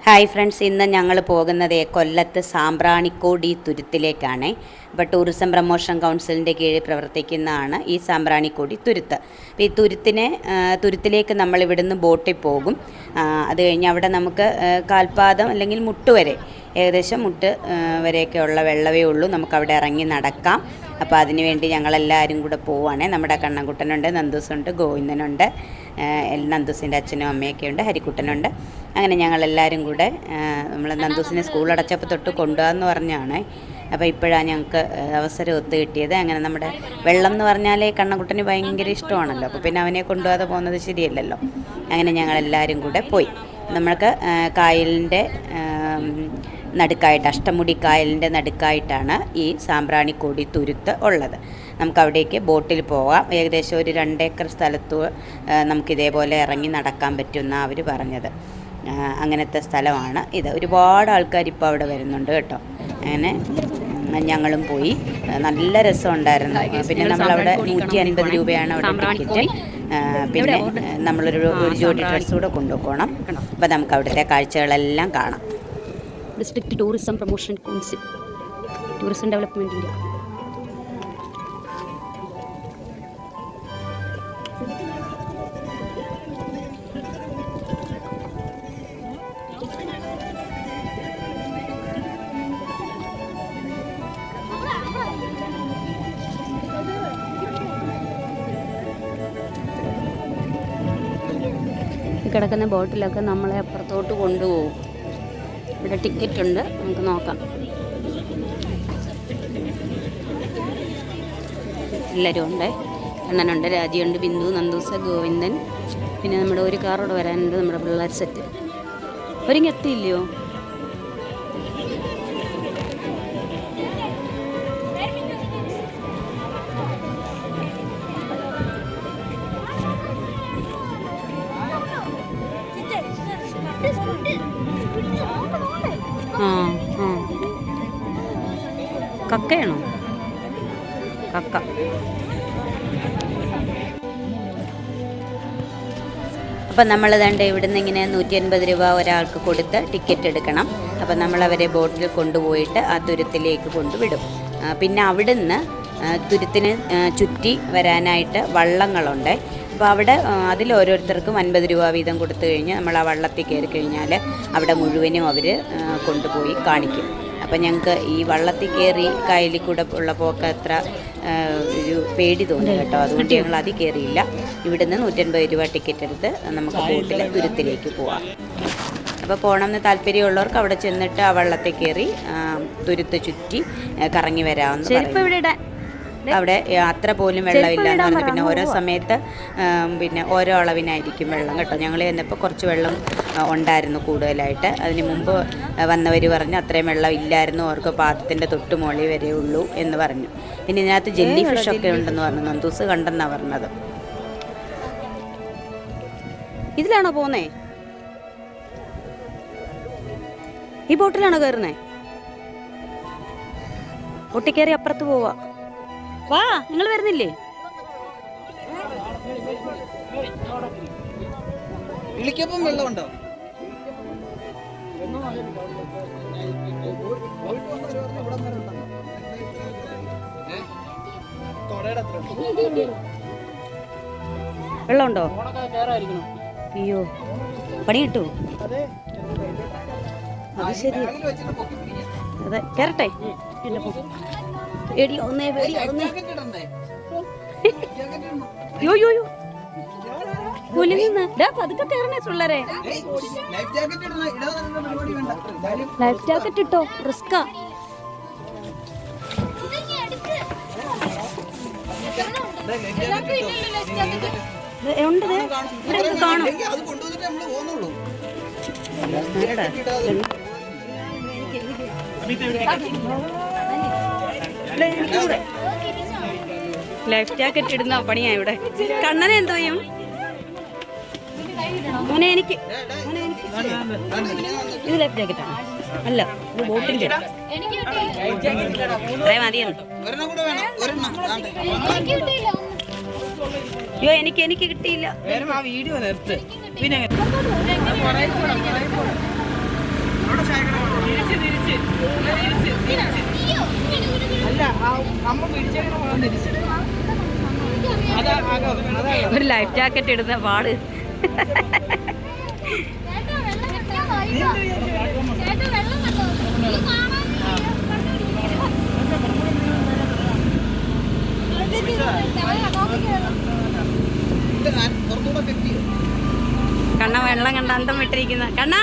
Hi friends, ഇന്ന് ഞങ്ങൾ പോകുന്നത് കൊല്ലത്ത് സാമ്പ്രാണിക്കോടി തുരുത്തിലേക്കാണ്. ഇപ്പോൾ ടൂറിസം പ്രൊമോഷൻ കൗൺസിലിൻ്റെ കീഴിൽ പ്രവർത്തിക്കുന്നതാണ് ഈ സാമ്പ്രാണിക്കോടി തുരുത്ത്. അപ്പോൾ ഈ തുരുത്തിലേക്ക് നമ്മൾ ഇവിടുന്ന് ബോട്ടിൽ പോകും. അത് കഴിഞ്ഞ് അവിടെ നമുക്ക് കാൽപാദം അല്ലെങ്കിൽ മുട്ട് വരെ, ഏകദേശം മുട്ട് വരെയൊക്കെയുള്ള വെള്ളമേ ഉള്ളൂ. നമുക്കവിടെ ഇറങ്ങി നടക്കാം. അപ്പോൾ അതിനുവേണ്ടി ഞങ്ങളെല്ലാവരും കൂടെ പോവുകയാണേ. നമ്മുടെ കണ്ണൻകുട്ടനുണ്ട്, നന്ദൂസുണ്ട്, ഗോവിന്ദനുണ്ട്, നന്ദൂസിൻ്റെ അച്ഛനും അമ്മയൊക്കെ ഉണ്ട്, ഹരിക്കുട്ടനുണ്ട്. അങ്ങനെ ഞങ്ങളെല്ലാവരും കൂടെ നമ്മൾ നന്ദൂസിനെ സ്കൂളടച്ചപ്പോൾ തൊട്ട് കൊണ്ടുപോകാമെന്ന് പറഞ്ഞാണ്. അപ്പോൾ ഇപ്പോഴാണ് ഞങ്ങൾക്ക് അവസരം ഒത്തു കിട്ടിയത്. അങ്ങനെ നമ്മുടെ വെള്ളം എന്ന് പറഞ്ഞാൽ കണ്ണൻകുട്ടന് ഭയങ്കര ഇഷ്ടമാണല്ലോ. അപ്പോൾ പിന്നെ അവനെ കൊണ്ടുപോകാതെ പോകുന്നത് ശരിയല്ലല്ലോ. അങ്ങനെ ഞങ്ങളെല്ലാവരും കൂടെ പോയി. നമ്മൾക്ക് കായലിൻ്റെ നടുക്കായിട്ട്, അഷ്ടമുടി കായലിൻ്റെ നടുക്കായിട്ടാണ് ഈ സാമ്പ്രാണിക്കോടി തുരുത്ത് ഉള്ളത്. നമുക്കവിടേക്ക് ബോട്ടിൽ പോകാം. ഏകദേശം ഒരു 2 ഏക്കർ സ്ഥലത്ത് നമുക്കിതേപോലെ ഇറങ്ങി നടക്കാൻ പറ്റുമെന്നാണ് അവർ പറഞ്ഞത്. അങ്ങനത്തെ സ്ഥലമാണ് ഇത്. ഒരുപാട് ആൾക്കാർ ഇപ്പോൾ അവിടെ വരുന്നുണ്ട് കേട്ടോ. അങ്ങനെ ഞങ്ങളും പോയി. നല്ല രസമുണ്ടായിരുന്നു. പിന്നെ നമ്മളവിടെ 150 രൂപയാണ് അവിടെ ടിക്കറ്റ്. പിന്നെ നമ്മളൊരു ജോഡി ഡ്രസ്സ് കൂടെ കൊണ്ടുപോകണം. അപ്പോൾ നമുക്ക് അവിടുത്തെ കാഴ്ചകളെല്ലാം കാണാം. District tourism promotion council, tourism ഡെവലപ്മെൻറ്റിൻ്റെ കിടക്കുന്ന ബോട്ടിലൊക്കെ നമ്മളെ അപ്പുറത്തോട്ട് കൊണ്ടുപോകും. ഇവിടെ ടിക്കറ്റ് ഉണ്ട്, നമുക്ക് നോക്കാം. എല്ലാവരും ഉണ്ട്. അണ്ണനുണ്ട്, രാജിയുണ്ട്, ബിന്ദു, നന്ദൂസ, ഗോവിന്ദൻ. പിന്നെ നമ്മുടെ ഒരു കാറോടെ വരാനുണ്ട്, നമ്മുടെ പിള്ളേർ സെറ്റ്. ഒരിങ്ങ് എത്തിയില്ലയോ? കക്കയാണോ? കക്ക. അപ്പം നമ്മൾ ദണ്ട് ഇവിടുന്ന് ഇങ്ങനെ 150 രൂപ ഒരാൾക്ക് കൊടുത്ത് ടിക്കറ്റ് എടുക്കണം. അപ്പം നമ്മളവരെ ബോട്ടിൽ കൊണ്ടുപോയിട്ട് ആ തുരുത്തിലേക്ക് കൊണ്ടുവിടും. പിന്നെ അവിടുന്ന് തുരുത്തിന് ചുറ്റി വരാനായിട്ട് വള്ളങ്ങളുണ്ട്. അപ്പോൾ അവിടെ അതിൽ ഓരോരുത്തർക്കും 50 രൂപ വീതം കൊടുത്തു കഴിഞ്ഞ് നമ്മൾ ആ വള്ളത്തിൽ കയറി കഴിഞ്ഞാൽ അവിടെ മുഴുവനും അവർ കൊണ്ടുപോയി കാണിക്കും. അപ്പോൾ ഞങ്ങൾക്ക് ഈ വള്ളത്തിൽ കയറി കായലിൽ കൂടെ ഉള്ള പോക്ക് അത്ര ഒരു പേടി തോന്നി കേട്ടോ. അതുകൊണ്ട് ഞങ്ങൾ അതിൽ കയറിയില്ല. ഇവിടുന്ന് 150 രൂപ ടിക്കറ്റ് എടുത്ത് നമുക്ക് ബോട്ടിൽ തുരുത്തിലേക്ക് പോവാം. അപ്പോൾ പോകണമെന്ന് താല്പര്യമുള്ളവർക്ക് അവിടെ ചെന്നിട്ട് ആ വള്ളത്തിൽ കയറി തുരുത്ത് ചുറ്റി കറങ്ങി വരാമെന്ന് പറയും. അവിടെ അത്ര പോലും വെള്ളമില്ല എന്ന് പറഞ്ഞു. പിന്നെ ഓരോ സമയത്ത് പിന്നെ ഓരോ അളവിനായിരിക്കും വെള്ളം കേട്ടോ. ഞങ്ങൾ ചെന്നപ്പോൾ കുറച്ച് വെള്ളം ഉണ്ടായിരുന്നു കൂടുതലായിട്ട്. അതിന് മുമ്പ് വന്നവർ പറഞ്ഞു അത്രയും വെള്ളം ഇല്ലായിരുന്നു, അവർക്ക് പാത്രത്തിൻ്റെ തൊട്ട് മുകളിൽ വരെ ഉള്ളൂ എന്ന് പറഞ്ഞു. പിന്നെ ഇതിനകത്ത് ജെല്ലി ഫിഷൊക്കെ ഉണ്ടെന്ന് പറഞ്ഞു. നന്ദൂസ് കണ്ടെന്നാണ് പറഞ്ഞത്. ഇതിലാണോ പോകുന്നേ? ഈ ബോട്ടിലാണോ കയറുന്നേ? ഒട്ടിക്കയറി അപ്പുറത്ത് പോവാ. വാ, നിങ്ങൾ വരുന്നില്ലേ? വിളിക്കപ്പം വെള്ളമുണ്ടോ? വെള്ളമുണ്ടോ? അയ്യോ, പണി കിട്ടൂ. അത് ശരി. അതെ, കയറട്ടെ. പതുക്കെ കയറണേ പിള്ളേരെ. ലൈഫ് ജാക്കറ്റ് ഇട്ടോ, റിസ്കാ. ഉണ്ട്, ഇവിടെ കാണും. ലൈഫ് ജാക്കറ്റ് ഇടുന്ന പണിയാ ഇവിടെ. കണ്ണനെ എന്തോ ചെയ്യും? മോനെ എനിക്ക് ഇത് ലൈഫ് ജാക്കറ്റാണ്. അല്ല, ഇത് ബോട്ടിൻ്റെ. അത്രേ മതിയെന്ന്. അയ്യോ, എനിക്ക് കിട്ടിയില്ല. ഒരു ലൈഫ് ജാക്കറ്റ് ഇടുന്ന പാട്. കണ്ണ വെള്ളം കണ്ട അന്തം വിട്ടിരിക്കുന്ന കണ്ണ.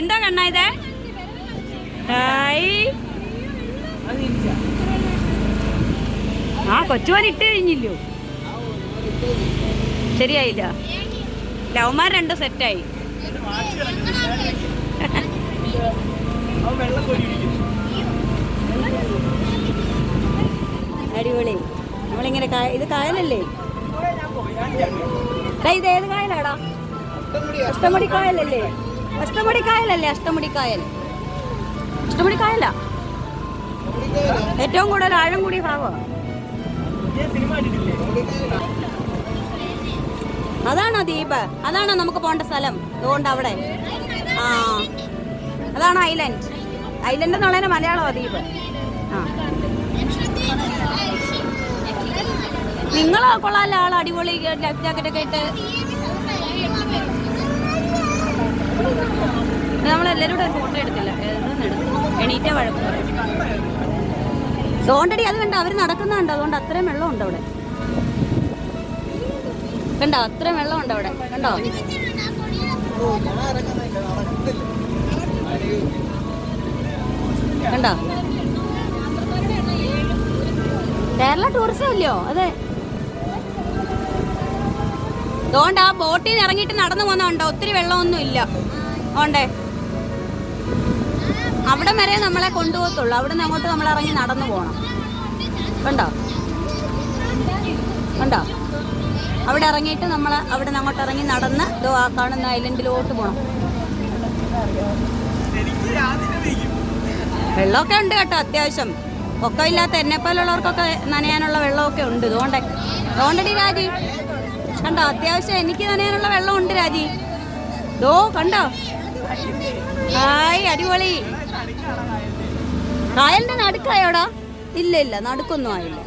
എന്താ കണ്ണ ഇത്? ആ കൊച്ചുവാൻ ഇട്ട് കഴിഞ്ഞില്ലോ. ശരിയായില്ല. ലവന്മാർ രണ്ടും സെറ്റായി. അടിപൊളി. നമ്മളിങ്ങനെ ഇത് കായലല്ലേ? ഇത് ഏത് കായലാടാ? അഷ്ടമുടി കായലല്ലേ? അഷ്ടമുടി കായലല്ലേ? അഷ്ടമുടി കായൽ. അഷ്ടമുടി കായല ഏറ്റവും കൂടുതൽ ആഴം കൂടിയ ഭാഗമാണ്. അതാണോ ദ്വീപ്? അതാണോ നമുക്ക് പോകേണ്ട സ്ഥലം? അതുകൊണ്ട് അവിടെ ആ അതാണ് ഐലൻഡ്. ഐലൻഡ് എന്നുള്ളതിന് മലയാളമോ ദ്വീപ്? ആ നിങ്ങളോ കൊള്ളാമല്ലോ. ആൾ അടിപൊളി ലൈഫ് ജാക്കറ്റൊക്കെ ഇട്ട്. നമ്മളെല്ലാവരും കൂടെ ഒരു ഫോട്ടോ എടുത്തില്ല. എണീറ്റ വഴക്ക് തോണ്ടടി. അത് കണ്ടോ അവർ നടക്കുന്നുണ്ട്. അതുകൊണ്ട് അത്രയും വെള്ളമുണ്ട് അവിടെ. കണ്ടോ അത്രയും വെള്ളമുണ്ട് അവിടെ. കണ്ടോ കണ്ടോ? കേരള ടൂറിസം അല്ലയോ അതെ. അതുകൊണ്ട് ആ ബോട്ടിൽ നിന്ന് ഇറങ്ങിയിട്ട് നടന്നു പോകുന്നുണ്ടോ? ഒത്തിരി വെള്ളമൊന്നും ഇല്ല. ഓണ്ടേ അവിടെ വരെ നമ്മളെ കൊണ്ടുപോകത്തുള്ളൂ. അവിടെ നിന്ന് അങ്ങോട്ട് നമ്മൾ ഇറങ്ങി നടന്നു പോകണം. കണ്ടോ കണ്ടോ? അവിടെ ഇറങ്ങിയിട്ട് നമ്മൾ അവിടെ നിന്ന് അങ്ങോട്ട് ഇറങ്ങി നടന്ന് ആ കാണുന്ന ഐലൻഡിലോട്ട് പോകണം. വെള്ളമൊക്കെ ഉണ്ട് കേട്ടോ അത്യാവശ്യം. പൊക്കമില്ലാത്ത എന്നെപ്പോലുള്ളവർക്കൊക്കെ നനയാനുള്ള വെള്ളമൊക്കെ ഉണ്ട്. അതുകൊണ്ടടി രാജി കണ്ടോ? അത്യാവശ്യം എനിക്ക് നനയാനുള്ള വെള്ളമുണ്ട് രാജി. കണ്ടോ? ഹായ് അടിപൊളി. കായലിന്റെ നടുക്കായോടാ? ഇല്ല ഇല്ല, നടുക്കൊന്നും ആയില്ല.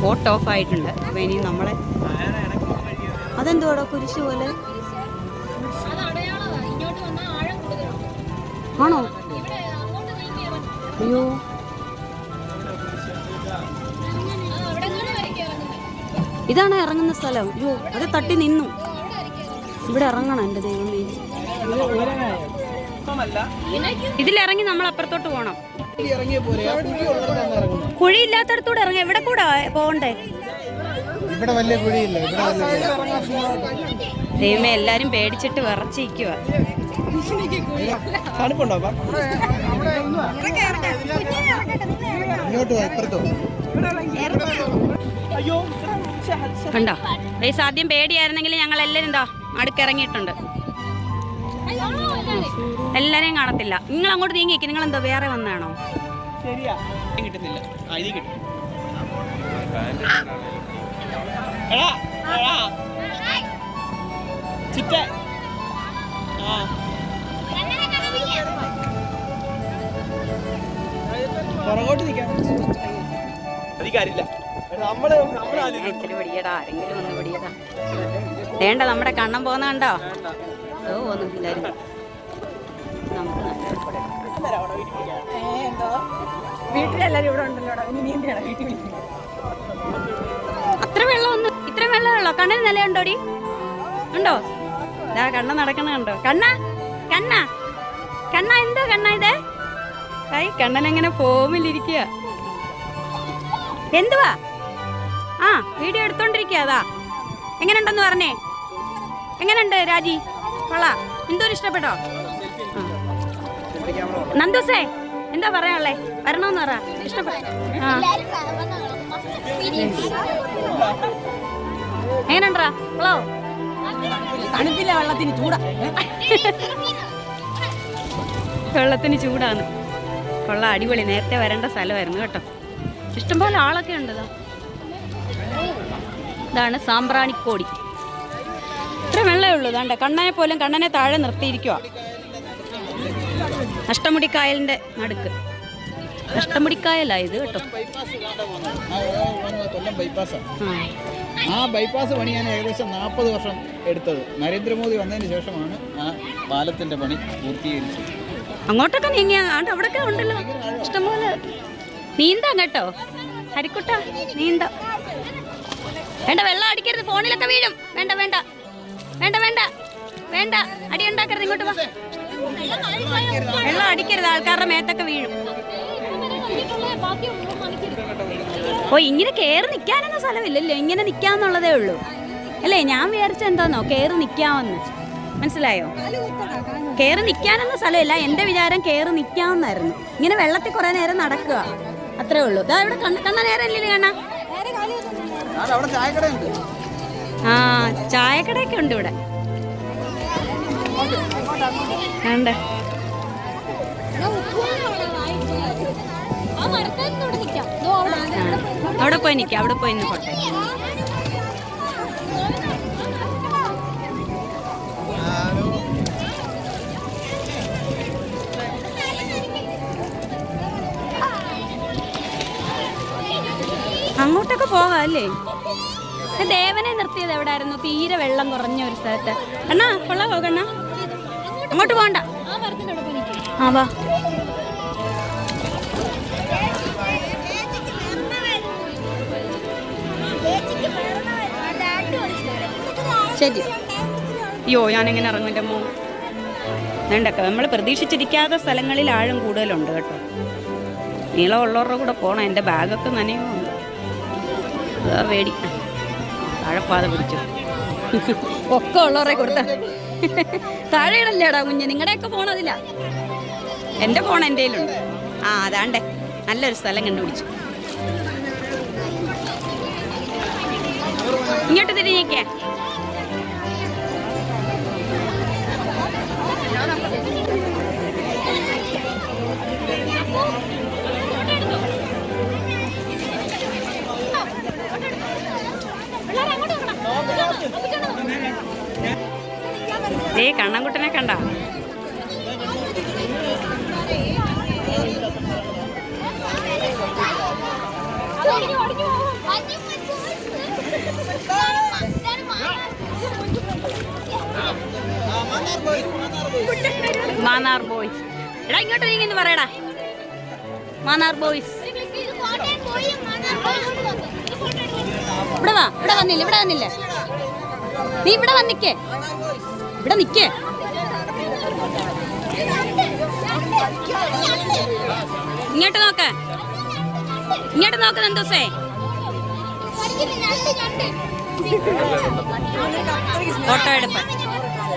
ബോട്ട് ഓഫ് ആയിട്ടുണ്ട്. അപ്പൊ ഇനി നമ്മളെ അതെന്തോടാ കുരിശ് പോലെ? ആണോ? അയ്യോ ഇതാണ് ഇറങ്ങുന്ന സ്ഥലം. അയ്യോ അത് തട്ടി നിന്നു. ഇവിടെ ഇറങ്ങണം എൻ്റെ ദൈവമേ. ഇതിലിറങ്ങി നമ്മൾ അപ്പുറത്തോട്ട് പോകണം. കുഴിയില്ലാത്തടത്തൂടെ ഇറങ്ങി. എവിടെ കൂടെ പോകണ്ടേ? ദൈവമേ എല്ലാരും പേടിച്ചിട്ട് വിറച്ചിരിക്കുക. കണ്ടോ? ആദ്യം പേടിയായിരുന്നെങ്കിൽ ഞങ്ങൾ എല്ലാരും എന്താ അടുക്കിറങ്ങിയിട്ടുണ്ട്. എല്ലാരെയും കാണത്തില്ല. നിങ്ങൾ അങ്ങോട്ട് നീങ്ങിക്ക്. നിങ്ങൾ എന്തോ വേറെ വന്നാണോ? വേണ്ട നമ്മുടെ കണ്ണം പോകുന്ന കണ്ടോ? എല്ലാരും വീട്ടിലെല്ലാരും ഇവിടെ ഉണ്ടല്ലോ. അത്ര വെള്ളമൊന്നും ഇത്ര വെള്ളമുള്ളോ? കണ്ണിന് നിലയുണ്ടോടി? ഉണ്ടോ? ഇതാ കണ്ണ നടക്കണ കണ്ടോ? കണ്ണ കണ്ണ കണ്ണ എന്തോ കണ്ണ ഇത്? കണ്ണനെങ്ങനെ ഫോമിലിരിക്കുക. എന്തുവാ? ആ വീഡിയോ എടുത്തോണ്ടിരിക്കുക. അതാ എങ്ങനെയുണ്ടെന്ന് പറഞ്ഞേ. എങ്ങനെയുണ്ട് രാജി? കൊള്ളാം. എന്തോരം ഇഷ്ടപ്പെട്ടോ? നന്ദൂസേ എന്താ പറയാനുള്ളേ? വരണമെന്ന് പറ. ഇഷ്ടപ്പെട്ടു. എങ്ങനെയുണ്ടാ? ഹലോ തണുപ്പില്ല, വെള്ളത്തിന് ചൂടാ. വെള്ളത്തിന് ചൂടാണ്. കൊള്ളാം, അടിപൊളി. നേരത്തെ വരേണ്ട സ്ഥലമായിരുന്നു കേട്ടോ. ഇഷ്ടംപോലെ ആളൊക്കെ ഉണ്ട്. ഇതാണ് സാമ്പ്രാണിക്കോടി. ഇത്ര വെള്ളമേ ഉള്ളൂ. കണ്ണനെ പോലും കണ്ണനെ താഴെ നിർത്തിയിരിക്കുക. അഷ്ടമുടിക്കായലിൻ്റെ നടുക്ക്. അഷ്ടമുടിക്കായലാ ഇത് കേട്ടോ. ബൈപ്പാസ് കൊല്ലം ബൈപ്പാസാണ്. ആ ആ ബൈപ്പാസ് പണിയാൻ ഏകദേശം 40 വർഷം എടുത്തത്. നരേന്ദ്രമോദി വന്നതിന് ശേഷമാണ് ആ പാലത്തിന്റെ പണി പൂർത്തീകരിച്ചത്. അങ്ങോട്ടൊക്കെ നീങ്ങിയ അവിടെയൊക്കെ ഉണ്ടല്ലോ ഇഷ്ടംപോലെ. നീന്താം കേട്ടോ ഹരിക്കുട്ട, നീന്താം. വേണ്ട, വെള്ളം അടിക്കരുത്, ഫോണിലൊക്കെ വീഴും. വേണ്ട വേണ്ട വേണ്ട വേണ്ട വേണ്ട, അടി ഉണ്ടാക്കരുത്. ഇങ്ങോട്ട് വാ. വെള്ളം അടിക്കരുത്, ആൾക്കാരുടെ മേത്തൊക്കെ വീഴും. ഓ, ഇങ്ങനെ കയറി നിൽക്കാനൊന്നും സ്ഥലമില്ലല്ലോ, ഇങ്ങനെ നിൽക്കാന്നുള്ളതേ ഉള്ളൂ അല്ലേ? ഞാൻ വിചാരിച്ച എന്താന്നോ കയറി നിൽക്കാമെന്ന്. മനസ്സിലായോ? കയറി നിൽക്കാനൊന്നും സ്ഥലമില്ല. എൻ്റെ വിചാരം കയറി നിൽക്കാമെന്നായിരുന്നു. ഇങ്ങനെ വെള്ളത്തിൽ കുറേ നേരം നടക്കുക, അത്രേ ഉള്ളൂ. ഇതാ ഇവിടെ കണ്ണ നേരം ഇല്ലേ കണ്ണ? ആ, ചായക്കടയൊക്കെ ഉണ്ട് ഇവിടെ. വേണ്ട, അവിടെ പോയി നിൽക്കാം, അവിടെ പോയി നിൽക്കട്ടെ. അങ്ങോട്ടൊക്കെ പോകാം അല്ലേ? ദേവനെ നിർത്തിയത് എവിടായിരുന്നു? തീരെ വെള്ളം കുറഞ്ഞ ഒരു സ്ഥലത്ത്. അണ്ണാ കൊള്ളാവോ കണ്ണ? അങ്ങോട്ട് പോകണ്ട. ആ വാ. ശരി. അയ്യോ, ഞാനെങ്ങനെ ഇറങ്ങും എൻ്റെ അമ്മ? വേണ്ടൊക്കെ നമ്മൾ പ്രതീക്ഷിച്ചിരിക്കാത്ത സ്ഥലങ്ങളിൽ ആഴം കൂടുതലുണ്ട് കേട്ടോ. നീളമുള്ളവരുടെ കൂടെ പോകണം. എൻ്റെ ബാഗൊക്കെ നനയുന്നുണ്ട്. അതാ പേടി. താഴെപ്പാത പിടിച്ചു. ഒക്കെ ഉള്ളവരെ കൊടുത്ത താഴെ ഇടല്ലേടാ കുഞ്ഞ്. നിങ്ങളുടെയൊക്കെ ഫോണതില്ല. എൻ്റെ ഫോൺ എൻ്റെ കയ്യിലുണ്ട്. ആ, അതാണ്ടേ നല്ലൊരു സ്ഥലം കണ്ടുപിടിച്ചു. ഇങ്ങോട്ട് തിരിഞ്ഞേക്കേ. കണ്ണൻകുട്ടനെ കണ്ട? മാന്നാർ ബോയ്സ്. എടാ ഇങ്ങോട്ട് നീങ്ങി പറയടാ. മാന്നാർ ബോയ്സ്. ഇവിടെ വാ. ഇവിടെ വന്നില്ല, ഇവിടെ വന്നില്ല. നീ ഇവിടെ വന്നിക്കേ, ഇവിടെ നിക്കേ. ഇങ്ങോട്ട് നോക്ക്, ഇങ്ങോട്ട് നോക്ക് നന്ദൂസേ. ഫോട്ടോ എടുപ്പ്.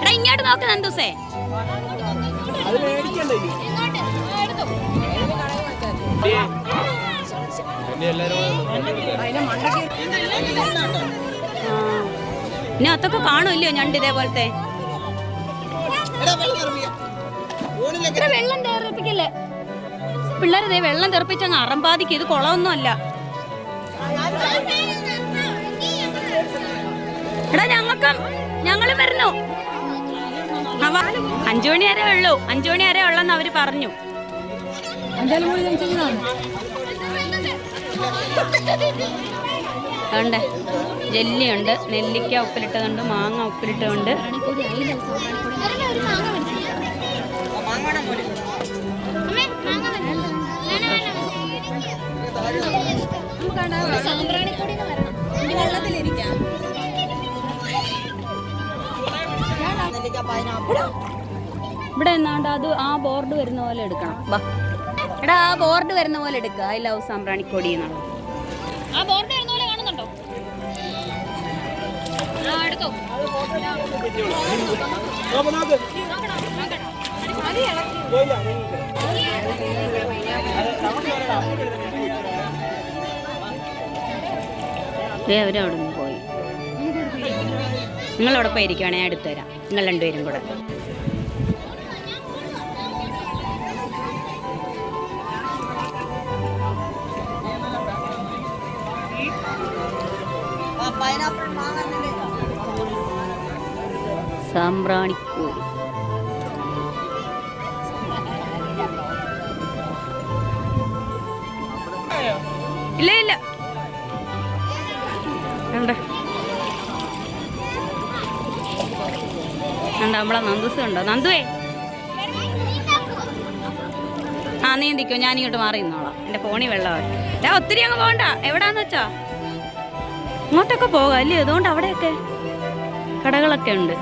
എടാ ഇങ്ങോട്ട് നോക്ക് നന്ദൂസേ. ഇനി അതൊക്കെ കാണുമല്ലോ ഞണ്ട് ഇതേപോലത്തെ. വെള്ളം തെറിപ്പിക്കല്ലേ പിള്ളേരെ? വെള്ളം തെറിപ്പിച്ചങ്ങ് അറമ്പാതിക്ക്. ഇത് കുളമൊന്നും അല്ല. എടാ ഞങ്ങളും വരുന്നു. 5 മണി വരെ ഉള്ളൂ, 5 മണി വരെ ഉള്ളെന്ന് അവര് പറഞ്ഞു. അതുകൊണ്ട് ജെല്ലിയുണ്ട്, നെല്ലിക്ക ഉപ്പിലിട്ടതുണ്ട്, മാങ്ങ ഉപ്പിലിട്ടതുണ്ട്. ഇവിടെ എന്നാണ്ട് അത് ആ ബോർഡ് വരുന്ന പോലെ എടുക്കണം. വാ എടാ, ആ ബോർഡ് വരുന്ന പോലെ എടുക്കുക. ഐ ലവ് സാമ്പ്രാണിക്കൊടി എന്നുള്ളത്. ആ ബോർഡ് വരുന്ന പോലെ കാണുന്നുണ്ടോ? എടുത്തോ. അവരവിടെ നിന്ന് പോയി. നിങ്ങളവിടെ പോയി ഇരിക്കുവാണെങ്കിൽ ഞാൻ എടുത്തു തരാം. നിങ്ങൾ രണ്ടുപേരും കൂടെ. സാമ്പ്രാണിക്കോടി. ഇല്ല ഇല്ല കണ്ട കണ്ട നമ്മളെ നന്ദൂസ് ഉണ്ടോ? നന്ദുവേ ആ നീന്തിക്കോ, ഞാൻ ഇങ്ങോട്ട് മാറി നിന്നോളാം. എൻ്റെ ഫോണിൽ വെള്ളമാണ്. ഒത്തിരി അങ്ങ് പോകണ്ട. എവിടാന്ന് വെച്ചാ ഇങ്ങോട്ടൊക്കെ പോകാം അല്ലേ? അതുകൊണ്ട് അവിടെയൊക്കെ കടകളൊക്കെ ഉണ്ട്.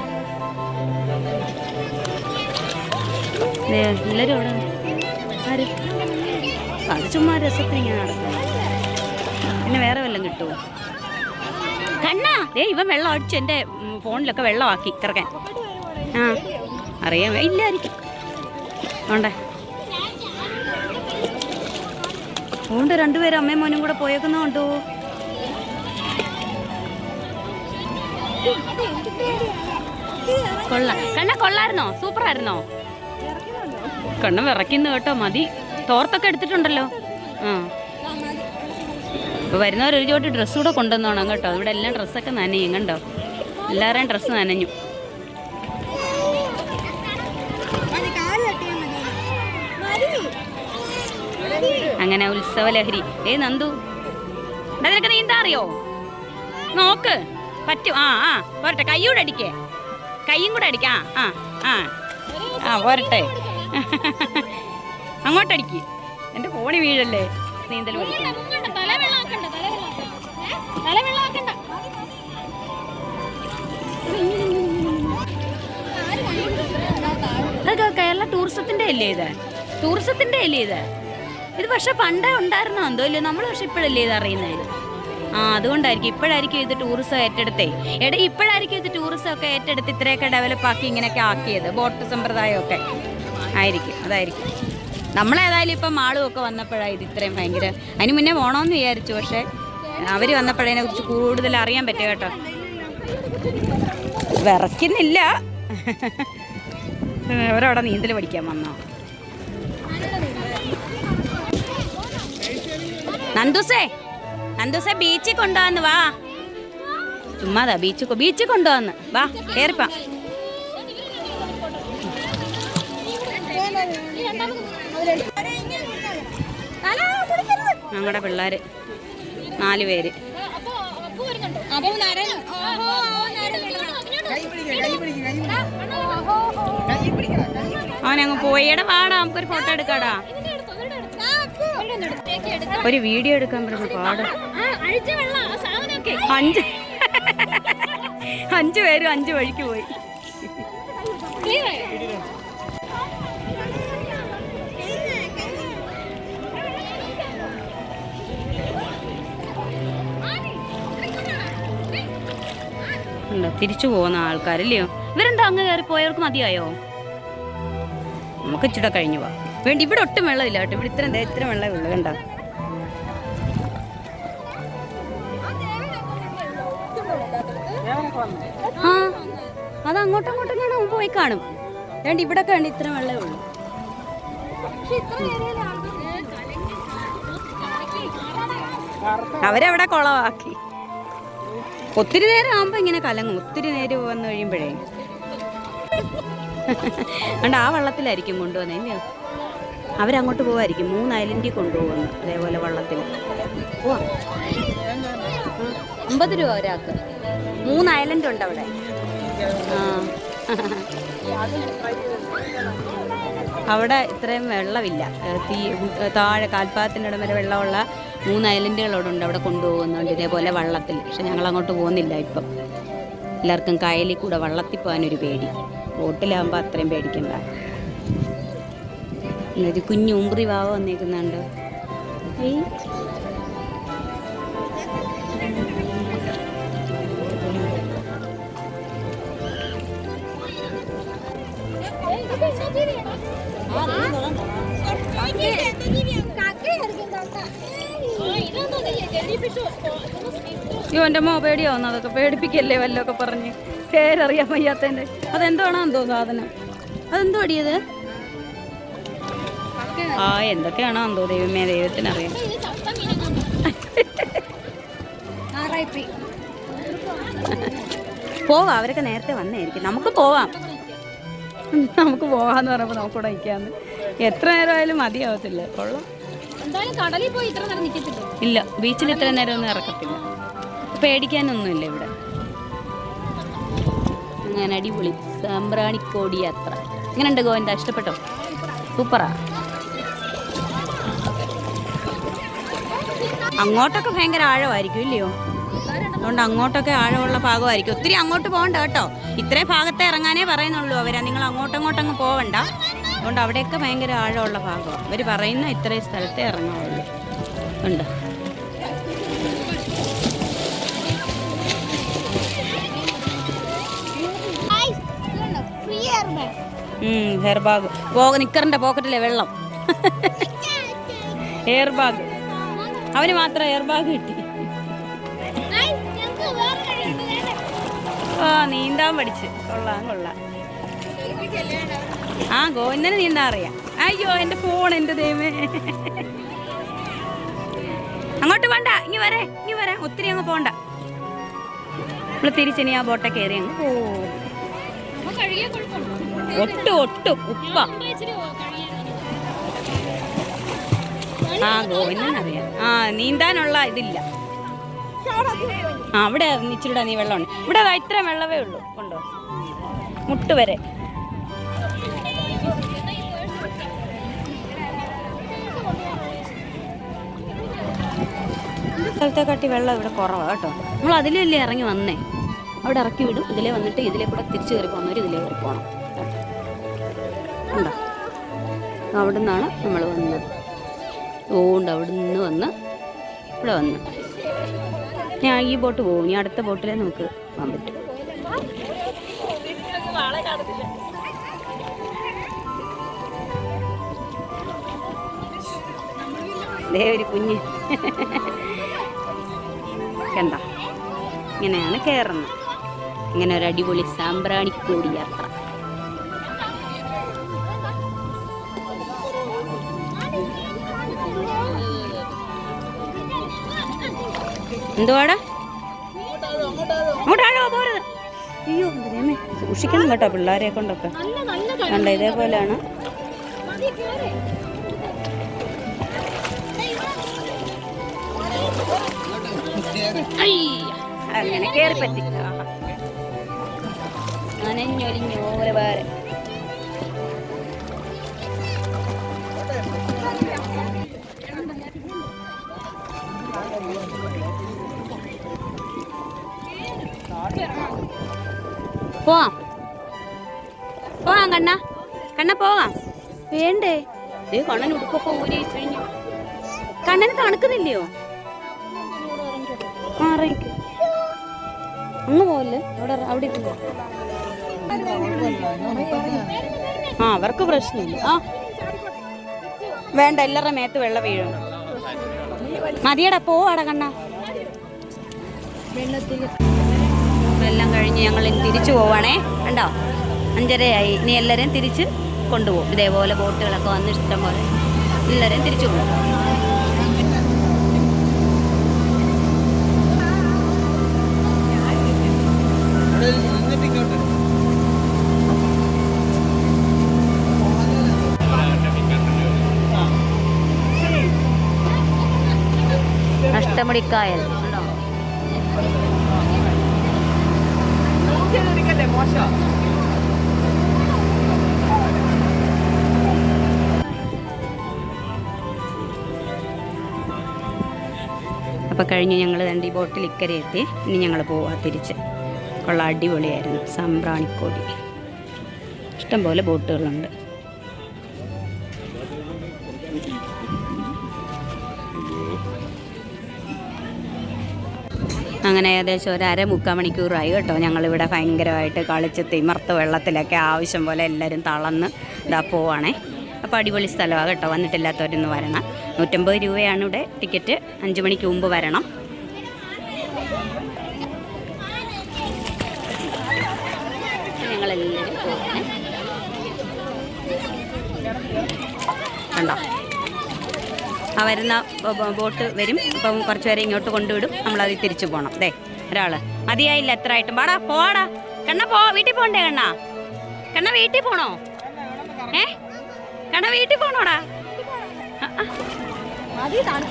എല്ലാവരും അവിടെ ആര് അത് ചുമ്മാ രസത്തിന് ഇങ്ങനെ നടക്കും. പിന്നെ വേറെ വല്ലതും കിട്ടുമോ? കണ്ണാ ഇവൻ വെള്ളം അടിച്ചു എൻ്റെ ഫോണിലൊക്കെ വെള്ളമാക്കി കിറക്കാൻ. ആ അറിയാൻ ഇല്ലായിരിക്കും. വേണ്ടേ അതുകൊണ്ട് രണ്ടുപേരും അമ്മയും മോനും കൂടെ പോയേക്കുന്നുണ്ടോ? കൊള്ളാം. കണ്ണ കൊള്ളായിരുന്നോ? സൂപ്പറായിരുന്നോ? കണ്ണ വിറയ്ക്കുന്നു കേട്ടോ. മതി. തോർത്തൊക്കെ എടുത്തിട്ടുണ്ടല്ലോ. ആ ഇപ്പൊ വരുന്നവരൊരു ചോട്ട് ഡ്രസ്സ് കൂടെ കൊണ്ടുവന്നോണം കേട്ടോ. ഇവിടെ എല്ലാം ഡ്രസ്സൊക്കെ നനയും കണ്ടോ. എല്ലാവരുടെയും ഡ്രസ്സ് നനഞ്ഞു. അങ്ങനെ ഉത്സവലഹരി. നന്ദു നിനക്ക് നീന്താ അറിയോ? നോക്ക് പറ്റും. ആ ആ പോരട്ടെ. കൈയൂടെ അടിക്കേ. കൈയും കൂടെ അടിക്ക. ആ ആ ആ പോരട്ടെ. അങ്ങോട്ടടിക്ക്. എൻ്റെ ഫോണി വീഴല്ലേ. നീന്തൽ അതൊക്കെ കേരള ടൂറിസത്തിന്റെ അല്ലേ ഇത്? ടൂറിസത്തിന്റെ അല്ലേ ഇത്? ഇത് പക്ഷെ പണ്ടേ ഉണ്ടായിരുന്നോ എന്തോ ഇല്ലേ? നമ്മൾ പക്ഷെ ഇപ്പോഴല്ലേ ഇത് അറിയുന്നത്? ആ അതുകൊണ്ടായിരിക്കും. ഇപ്പോഴായിരിക്കും ഇത് ടൂറിസം ഏറ്റെടുത്തേ. ഇപ്പോഴായിരിക്കും ഇത് ടൂറിസം ഒക്കെ ഏറ്റെടുത്ത് ഇത്രയൊക്കെ ഡെവലപ്പ് ആക്കി ഇങ്ങനെയൊക്കെ ആക്കിയത്. ബോട്ട് സമ്പ്രദായമൊക്കെ ആയിരിക്കും. അതായിരിക്കും. നമ്മളേതായാലും ഇപ്പം മാളും ഒക്കെ വന്നപ്പോഴാണ് ഇത് ഇത്രയും ഭയങ്കര. അതിന് മുന്നേ പോകണമെന്ന് വിചാരിച്ചു. പക്ഷെ അവർ വന്നപ്പോഴതിനെ കുറിച്ച് കൂടുതൽ അറിയാൻ പറ്റും കേട്ടോ. വിറയ്ക്കുന്നില്ല. അവരവിടെ നീന്തൽ പഠിക്കാൻ വന്നോ? നന്ദൂസേ ബീച്ചിൽ കൊണ്ടുവന്ന് വാ. ചുമ്മാതാ ബീച്ചിൽ കൊണ്ടുവന്ന് വാ. കയറിപ്പാ. ഞങ്ങളുടെ പിള്ളേര് 4 പേര്. അവനങ്ങ് പോയിട വാടാ. നമുക്കൊരു ഫോട്ടോ എടുക്കാടാ. ഒരു വീഡിയോ എടുക്കാൻ പറ്റുന്ന പാട്. 5 പേരും 5 വഴിക്ക് പോയി. തിരിച്ചു പോകുന്ന ആൾക്കാരല്ലയോ? ഇവരെന്താ അങ്ങ് കയറി പോയവർക്ക് മതിയായോ? നമുക്ക് ഇച്ചിടെ കഴിഞ്ഞു പോവാം. വേണ്ടി ഇവിടെ ഒട്ടും വെള്ളമില്ല കേട്ടോ. ഇവിടെ ഇത്ര വെള്ളമേ ഉള്ളൂ. കണ്ടോ? ആ അത് അങ്ങോട്ടും കാണാൻ പോയി കാണും. വേണ്ടി ഇവിടെ കണ്ട് ഇത്ര വെള്ളമേ ഉള്ളൂ. അവരവിടെ കുളമാക്കി. ഒത്തിരി നേരം ആകുമ്പോൾ ഇങ്ങനെ കലങ്ങും. ഒത്തിരി നേരം വന്നു കഴിയുമ്പോഴേ അതുകൊണ്ട് ആ വള്ളത്തിലായിരിക്കും കൊണ്ടുവന്നേ. അവരങ്ങോട്ട് പോവായിരിക്കും. 3 ഐലൻഡിൽ കൊണ്ടുപോകുന്നു. അതേപോലെ വള്ളത്തിൽ പോവാം. 50 രൂപ ഒരാൾക്ക്. 3 ഐലൻഡ് ഉണ്ട് അവിടെ. അവിടെ ഇത്രയും വെള്ളമില്ല. താഴെ കാൽപ്പാദത്തിനിടം വരെ വെള്ളമുള്ള 3 ഐലൻഡുകളോടുണ്ട്. അവിടെ കൊണ്ടുപോകുന്നുണ്ട് ഇതേപോലെ വള്ളത്തിൽ. പക്ഷെ ഞങ്ങൾ അങ്ങോട്ട് പോകുന്നില്ല ഇപ്പം. എല്ലാവർക്കും കായലിൽ കൂടെ വള്ളത്തിൽ പോകാനൊരു പേടി. ബോട്ടിലാകുമ്പോൾ അത്രയും പേടിക്കണ്ട. ഒരു കുഞ്ഞു ഉംബ്രി വാവ വന്നേക്കുന്നുണ്ട്. എൻ്റെ അമ്മ പേടിയാവുന്നു. അതൊക്കെ പേടിപ്പിക്കല്ലേ വല്ലതൊക്കെ പറഞ്ഞ്. പേരറിയാൻ വയ്യാത്തതിൻ്റെ. അതെന്താണെന്ന് തോന്നുന്നു സാധനം. അതെന്തോ അടിയത്? ആ എന്തൊക്കെയാണോ എന്തോ. ദൈവമേ, ദൈവത്തിനറിയാം. പോവാം. അവരൊക്കെ നേരത്തെ വന്നേയിരിക്കും. നമുക്ക് പോവാം. പോകാന്ന് പറഞ്ഞപ്പോൾ നമുക്കൂടെ നിൽക്കാന്ന്. എത്ര നേരമായാലും മതിയാവത്തില്ല. കൊള്ളാം. കടലിൽ പോയി ഇത്ര നേരം നിൽക്കത്തില്ല. ഇല്ല, ബീച്ചിൽ ഇത്ര നേരം ഒന്നും ഇറക്കത്തില്ല. പേടിക്കാനൊന്നുമില്ല ഇവിടെ. അങ്ങനെ അടിപൊളി സാമ്പ്രാണിക്കോടി യാത്ര. എങ്ങനെയുണ്ട് ഗോവിന്ദ, ഇഷ്ടപ്പെട്ടോ? സൂപ്പറാ. അങ്ങോട്ടൊക്കെ ഭയങ്കര ആഴമായിരിക്കും ഇല്ലയോ? അതുകൊണ്ട് അങ്ങോട്ടൊക്കെ ആഴമുള്ള ഭാഗമായിരിക്കും. ഒത്തിരി അങ്ങോട്ട് പോകണ്ട കേട്ടോ, ഇത്രയും ഭാഗത്തെ ഇറങ്ങാനേ പറയുന്നുള്ളൂ അവരാ. നിങ്ങൾ അങ്ങോട്ടങ്ങോട്ടങ്ങ് പോവണ്ട. അതുകൊണ്ട് അവിടെയൊക്കെ ഭയങ്കര ആഴമുള്ള ഭാഗമാണ്. അവർ പറയുന്ന ഇത്രയും സ്ഥലത്തെ ഇറങ്ങാവുള്ളൂ. ഉണ്ട്. ഹെയർ ബാഗ് നിക്കറിന്റെ പോക്കറ്റിലെ വെള്ളം. എയർ ബാഗ്, അവന് മാത്രം എയർ ബാഗ് കിട്ടി. ആ, നീന്താൻ പഠിച്ച്. കൊള്ളാം. ആ, ഗോവിന്ദന് നീന്താൻ അറിയാം. അയ്യോ, എൻ്റെ ഫോൺ, എൻ്റെ ദൈവമേ. അങ്ങോട്ട് പോണ്ട, ഇനി വരാം. ഒത്തിരി അങ്ങ് പോണ്ട. നമ്മൾ തിരിച്ചിനി ആ ബോട്ടെ കയറി അങ്ങ് പോ. ഒട്ടും ഉപ്പ. ആ, ഗോവിന്ദനറിയാം. ആ, നീന്താനുള്ള ഇതില്ല. ആ, അവിടെ ഇച്ചിരിടാ നീ വെള്ളമുണ്ട്. ഇവിടെ ഇത്ര വെള്ളമേ ഉള്ളൂ. കൊണ്ടോ മുട്ട് വരെ. സ്ഥലത്തെ കാട്ടി വെള്ളം ഇവിടെ കുറവാണ് കേട്ടോ. നമ്മൾ അതിലല്ലേ ഇറങ്ങി വന്നേ. അവിടെ ഇറക്കി വിടും. ഇതിലേ വന്നിട്ട് ഇതിലേ കൂടെ തിരിച്ചു കയറി പോകുന്നവർ ഇതിലേ കയറി പോകണം. ഉണ്ടോ? അവിടെ നിന്നാണ് നമ്മൾ വന്നത്. ഓണ്ട് അവിടെ നിന്ന് വന്ന് ഇവിടെ വന്ന് ഞാൻ ഈ ബോട്ട് പോകും. ഇനി അടുത്ത ബോട്ടിലേ നമുക്ക് പോകാൻ പറ്റും. ദേ ഒരു കുഞ്ഞ് കണ്ട. ഇങ്ങനെയാണ് കയറുന്നത്. ഇങ്ങനെ ഒരു അടിപൊളി സാമ്പ്രാണിക്കോടി യാത്ര. എന്തുവാടാ? അങ്ങോട്ടാഴോ പോരുത്. അയ്യോ, സൂക്ഷിക്കണം കേട്ടോ പിള്ളേരെ കൊണ്ടൊക്കെ. കണ്ട, ഇതേപോലെയാണ്. അങ്ങനെ കയറി പറ്റി. നനഞ്ഞൊലിഞ്ഞു പോലെ വേറെ. പോവാം കണ്ണ പോവാം. വേണ്ടേ? കണ്ണൻ ഉടുപ്പൊക്കെ ഊരി കഴിഞ്ഞു. കണ്ണന് തണുക്കുന്നില്ലയോ? ഇറങ്ങിക്കോ. അങ്ങ് പോവല്ലേ, അവിടെ ആ, അവർക്ക് പ്രശ്നമില്ല. ആ, വേണ്ട, എല്ലാവരുടെ മേത്ത് വെള്ളം വീഴണം. മതിയടാ, പോവാടാ കണ്ണ. എല്ലാം കഴിഞ്ഞ് ഞങ്ങൾ തിരിച്ചു പോവാണേ. കണ്ടോ, 5:30 ഇനി എല്ലാവരെയും തിരിച്ച് കൊണ്ടുപോകും. ഇതേപോലെ ബോട്ടുകളൊക്കെ വന്ന് ഇഷ്ടം പോലെ എല്ലാവരെയും തിരിച്ചു പോകും. അഷ്ടമുടിക്കായൽ അപ്പോൾ കഴിഞ്ഞ് ഞങ്ങൾ ഈ ബോട്ടിൽ ഇക്കരെ എത്തി. ഇനി ഞങ്ങൾ പോവാ തിരിച്ച്. കൊള്ള അടിപൊളിയായിരുന്നു. സാമ്പ്രാണിക്കോടി ഇഷ്ടംപോലെ ബോട്ടുകളുണ്ട്. അങ്ങനെ ഏകദേശം 1.5-3 മണിക്കൂറായി കേട്ടോ. ഞങ്ങളിവിടെ ഭയങ്കരമായിട്ട് കളിച്ച് തിമർത്ത് വെള്ളത്തിലൊക്കെ ആവശ്യം പോലെ എല്ലാവരും തളർന്ന് ഇതാ പോവാണേ. അപ്പോൾ അടിപൊളി സ്ഥലമാണ് കേട്ടോ. വന്നിട്ടില്ലാത്തവരൊന്ന് വരണം. 150 രൂപയാണ് ഇവിടെ ടിക്കറ്റ്. 5 മണിക്ക് മുമ്പ് വരണം. ഞങ്ങളെല്ലാവരും പോവാണേ. കണ്ടോ, ആ വരുന്ന ബോട്ട് വരും. അപ്പം കുറച്ച് പേരെ ഇങ്ങോട്ട് കൊണ്ടുവിടും. നമ്മളതിൽ തിരിച്ചു പോകണം. അതെ, ഒരാൾ മതിയായില്ല എത്ര ആയിട്ടും. പാടാ പോവാടാ കണ്ണ, വീട്ടിൽ പോകണ്ടേ കണ്ണ വീട്ടിൽ പോണോ? കണ്ണ വീട്ടിൽ പോണോടാ?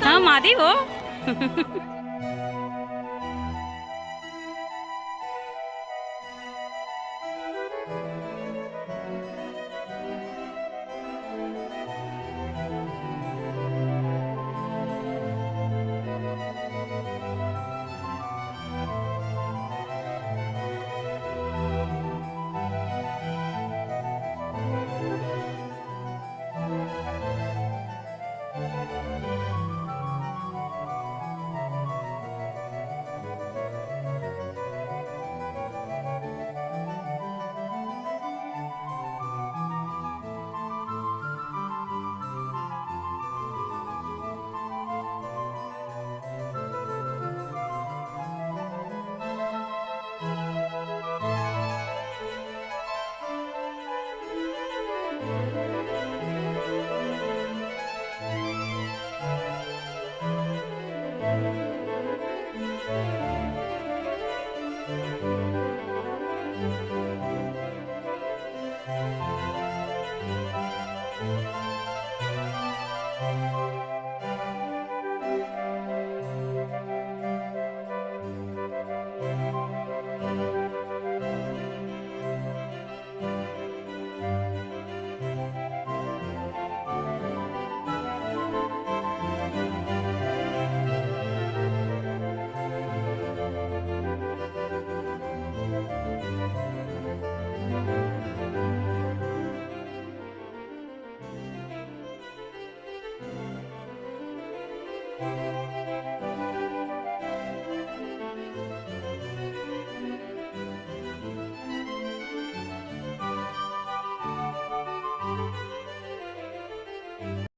ആ മതി പോ